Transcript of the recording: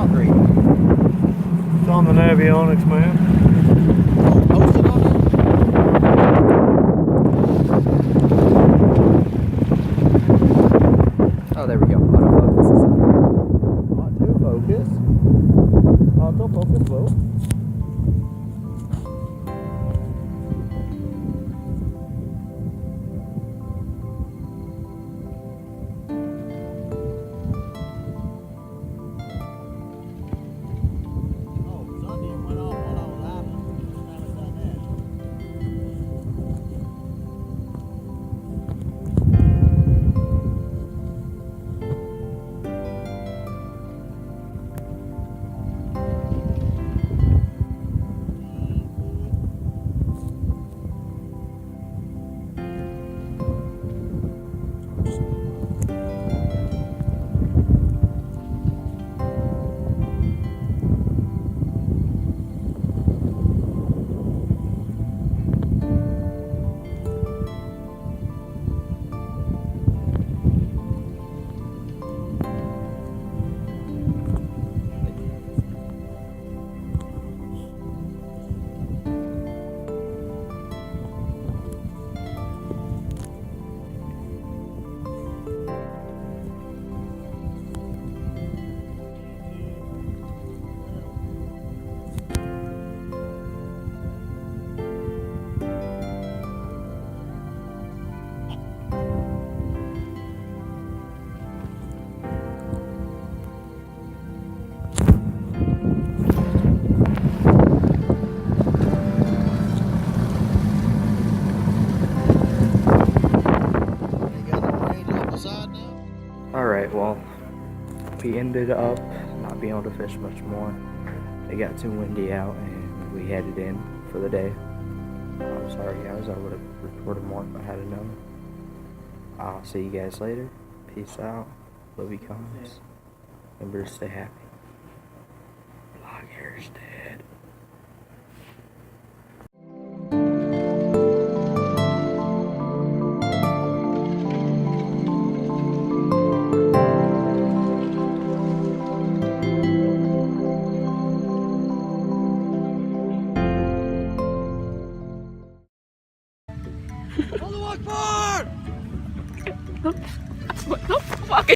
concrete. It's on the Navionics, man. Posted on it? Oh, there we go. Autofocus is on. Autofocus. Autofocus, whoa. Alright, well, we ended up not being able to fish much more. It got too windy out and we headed in for the day. I'm sorry guys, I would have recorded more if I had known. I'll see you guys later. Peace out. Love you, comments. Remember to stay happy. Vlog here is dead.